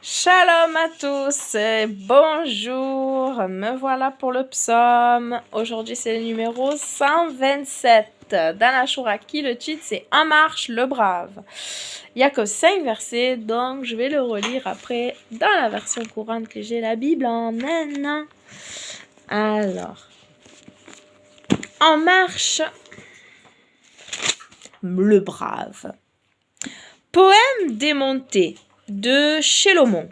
Shalom à tous et bonjour, me voilà pour le psaume. Aujourd'hui c'est le numéro 127 dans la Chouraki. Le titre c'est En marche le brave. Il n'y a que 5 versets, donc je vais le relire après dans la version courante que j'ai, la Bible en main. Alors, En marche le brave. Poème démonté de Chélomon.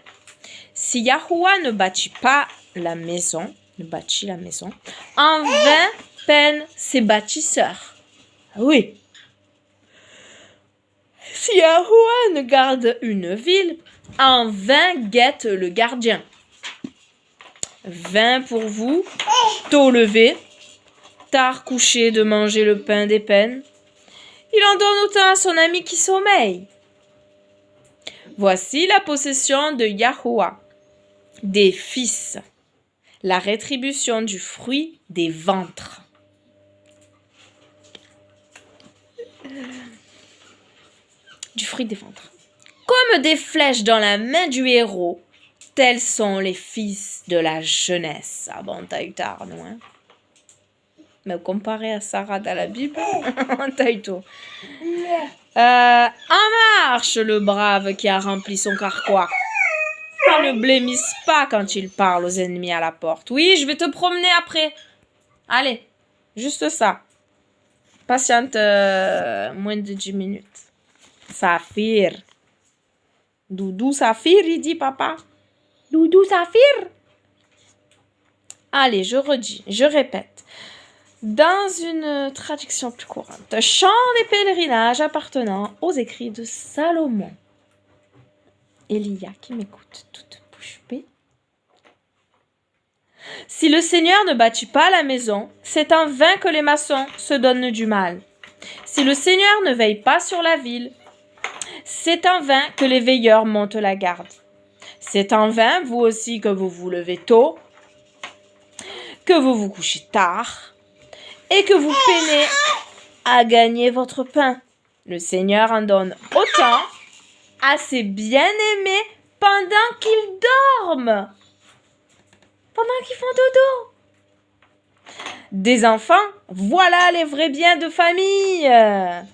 Si Yahuwah ne bâtit la maison, en vain peinent ses bâtisseurs. Oui. Si Yahuwah ne garde une ville, en vain guette le gardien. Vain pour vous, tôt levé, tard couché de manger le pain des peines. Il en donne autant à son ami qui sommeille. Voici la possession de Yahuwah, des fils, la rétribution du fruit des ventres. Du fruit des ventres. Comme des flèches dans la main du héros, tels sont les fils de la jeunesse. Ah bon, t'as eu tard, non, hein? Mais comparé à Sarah dans la Bible, t'as eu tout. En marche le brave qui a rempli son carquois. Il ne blêmisse pas quand il parle aux ennemis à la porte. Oui, je vais te promener après. Allez, juste ça. Patiente moins de 10 minutes. Saphir. Doudou Saphir, il dit papa. Doudou Saphir. Allez, je répète. Dans une traduction plus courante. Chant des pèlerinages appartenant aux écrits de Salomon. Elia qui m'écoute toute bouche bée. Si le Seigneur ne bâtit pas la maison, c'est en vain que les maçons se donnent du mal. Si le Seigneur ne veille pas sur la ville, c'est en vain que les veilleurs montent la garde. C'est en vain, vous aussi, que vous vous levez tôt, que vous vous couchez tard, et que vous peinez à gagner votre pain. Le Seigneur en donne autant à ses bien-aimés pendant qu'ils dorment, pendant qu'ils font dodo. Des enfants, voilà les vrais biens de famille,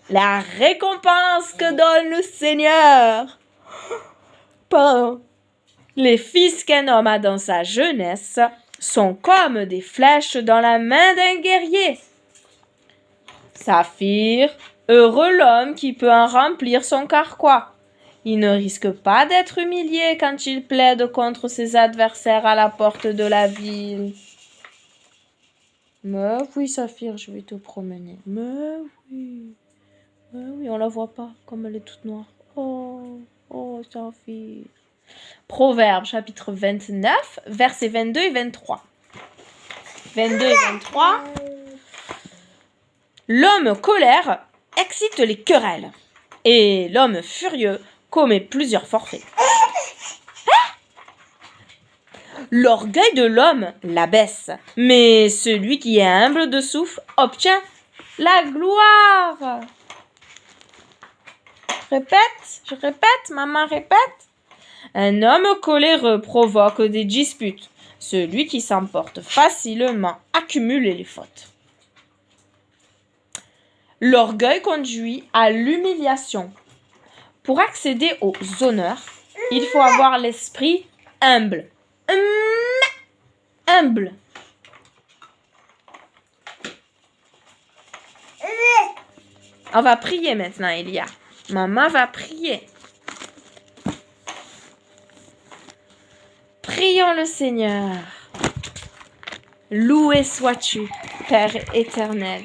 la récompense que donne le Seigneur. Pardon. Les fils qu'un homme a dans sa jeunesse sont comme des flèches dans la main d'un guerrier. Saphir, heureux l'homme qui peut en remplir son carquois. Il ne risque pas d'être humilié quand il plaide contre ses adversaires à la porte de la ville. Mais oui, Saphir, je vais te promener. Mais oui, on la voit pas, comme elle est toute noire. Oh, Saphir. Proverbe, chapitre 29, versets 22 et 23. 22 et 23. L'homme colère excite les querelles, et l'homme furieux commet plusieurs forfaits. L'orgueil de l'homme l'abaisse, mais celui qui est humble de souffle obtient la gloire. Je répète, maman répète. Un homme coléreux provoque des disputes. Celui qui s'emporte facilement accumule les fautes. L'orgueil conduit à l'humiliation. Pour accéder aux honneurs, il faut avoir l'esprit humble. Humble. On va prier maintenant, Elia. Maman va prier. Prions le Seigneur. Loué sois-tu, Père éternel,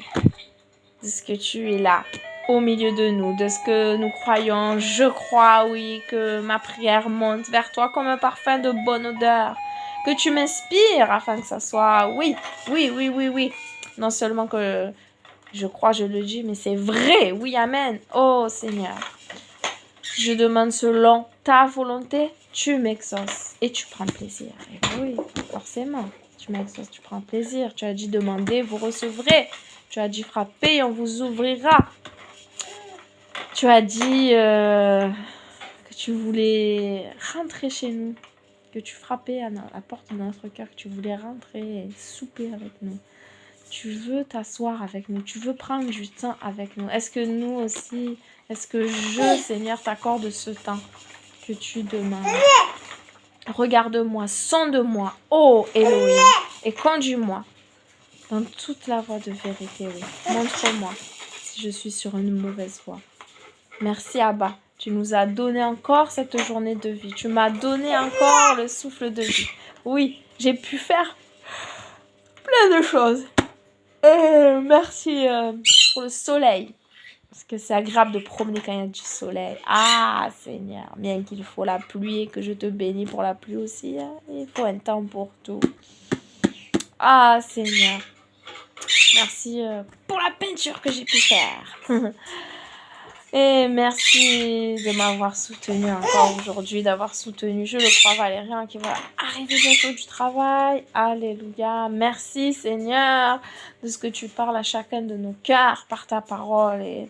de ce que tu es là, au milieu de nous, de ce que nous croyons. Je crois, oui, que ma prière monte vers toi comme un parfum de bonne odeur, que tu m'inspires afin que ça soit, oui. Non seulement que je crois, je le dis, mais c'est vrai, oui, amen. Oh Seigneur, je demande selon ta volonté, tu m'exauces et tu prends plaisir. Et oui, forcément, tu m'exauces, tu prends plaisir. Tu as dit demander, vous recevrez. Tu as dit frapper, on vous ouvrira. Tu as dit que tu voulais rentrer chez nous, que tu frappais à la porte de notre cœur, que tu voulais rentrer et souper avec nous. Tu veux t'asseoir avec nous, tu veux prendre du temps avec nous. Est-ce que nous aussi, est-ce que Seigneur, t'accorde ce temps que tu demandes? Regarde-moi, sonde-moi, ô Elohim, et conduis-moi dans toute la voie de vérité, oui. Montre-moi si je suis sur une mauvaise voie. Merci Abba, tu nous as donné encore cette journée de vie. Tu m'as donné encore le souffle de vie. Oui, j'ai pu faire plein de choses. Et merci pour le soleil. Parce que c'est agréable de promener quand il y a du soleil. Ah, Seigneur, bien qu'il faut la pluie et que je te bénis pour la pluie aussi. Hein, il faut un temps pour tout. Ah, Seigneur. Merci pour la peinture que j'ai pu faire. Et merci de m'avoir soutenu encore aujourd'hui, d'avoir soutenu, je le crois, Valérian, qui va arriver bientôt du travail. Alléluia. Merci, Seigneur, de ce que tu parles à chacun de nos cœurs par ta parole. Et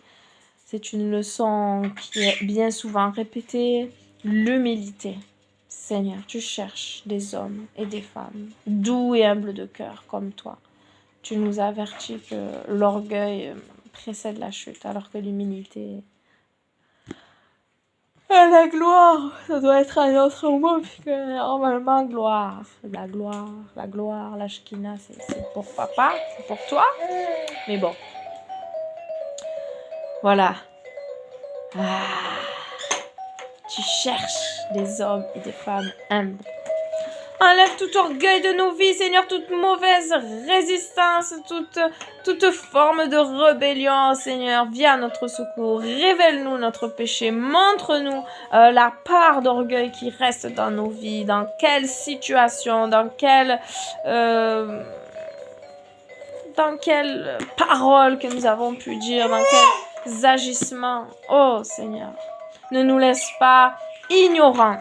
c'est une leçon qui est bien souvent répétée. L'humilité. Seigneur, tu cherches des hommes et des femmes doux et humbles de cœur comme toi. Tu nous avertis que l'orgueil précède la chute, alors que l'humilité... la gloire, ça doit être un autre mot, puisque normalement, gloire, la Shekinah, c'est pour papa, c'est pour toi. Mais bon, voilà. Tu cherches des hommes et des femmes humbles. Enlève tout orgueil de nos vies, Seigneur, toute mauvaise résistance, toute forme de rébellion, Seigneur. Viens à notre secours, révèle-nous notre péché, montre-nous la part d'orgueil qui reste dans nos vies, dans quelle situation, dans quelle parole que nous avons pu dire, dans quels agissements. Oh, Seigneur, ne nous laisse pas ignorants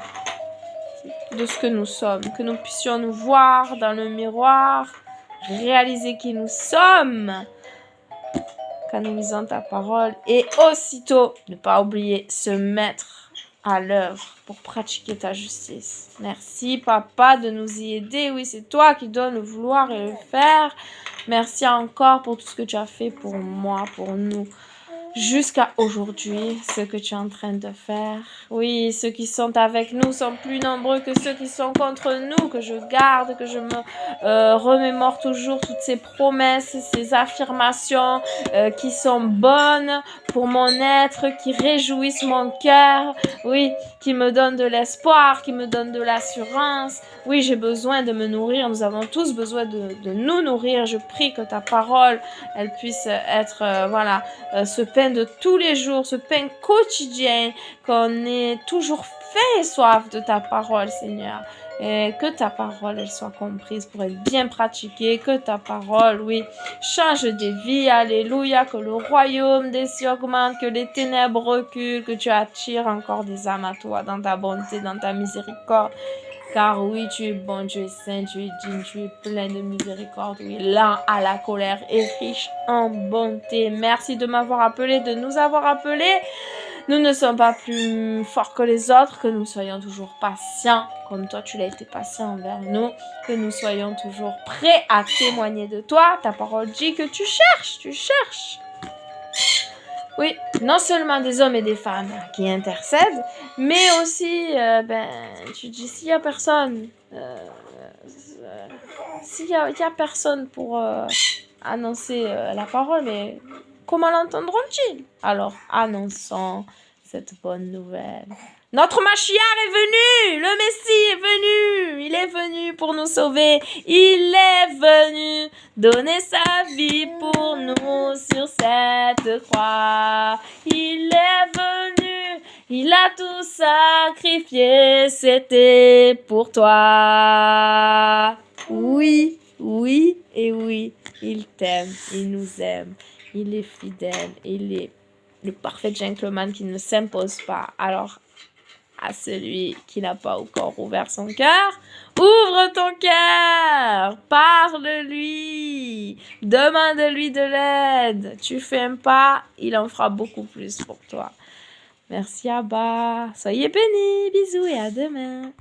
de ce que nous sommes, que nous puissions nous voir dans le miroir, réaliser qui nous sommes quand nous lisons ta parole et aussitôt, ne pas oublier, se mettre à l'œuvre pour pratiquer ta justice. Merci Papa de nous y aider. Oui, c'est toi qui donnes le vouloir et le faire. Merci encore pour tout ce que tu as fait pour moi, pour nous. Jusqu'à aujourd'hui, ce que tu es en train de faire. Oui, ceux qui sont avec nous sont plus nombreux que ceux qui sont contre nous, que je garde, que je me remémore toujours toutes ces promesses, ces affirmations qui sont bonnes pour mon être, qui réjouissent mon cœur, oui, qui me donnent de l'espoir, qui me donnent de l'assurance. Oui, j'ai besoin de me nourrir, nous avons tous besoin de nous nourrir. Je prie que ta parole, elle puisse être, ce pain de tous les jours, ce pain quotidien, qu'on ait toujours faim et soif de ta parole, Seigneur. Et que ta parole, elle soit comprise pour être bien pratiquée, que ta parole, oui, change des vies, alléluia, que le royaume des cieux augmente, que les ténèbres reculent, que tu attires encore des âmes à toi dans ta bonté, dans ta miséricorde. Car oui, tu es bon, tu es saint, tu es digne, tu es plein de miséricorde, oui, lent à la colère et riche en bonté. Merci de m'avoir appelé, de nous avoir appelés. Nous ne sommes pas plus forts que les autres, que nous soyons toujours patients, comme toi tu l'as été patient envers nous, que nous soyons toujours prêts à témoigner de toi. Ta parole dit que tu cherches. Oui, non seulement des hommes et des femmes qui intercèdent, mais aussi, tu dis, s'il y a personne, s'il y a personne pour annoncer la parole, mais comment l'entendront-ils? Alors, annonçons cette bonne nouvelle. Notre Mashiach est venu, le Messie est venu, il est venu pour nous sauver, il est venu donner sa vie pour nous sur cette croix. Il est venu, il a tout sacrifié, c'était pour toi. Oui, oui et oui, il t'aime, il nous aime, il est fidèle, il est le parfait gentleman qui ne s'impose pas. Alors, à celui qui n'a pas encore ouvert son cœur, ouvre ton cœur, parle-lui, demande-lui de l'aide. Tu fais un pas, il en fera beaucoup plus pour toi. Merci Abba. Soyez bénis. Bisous et à demain.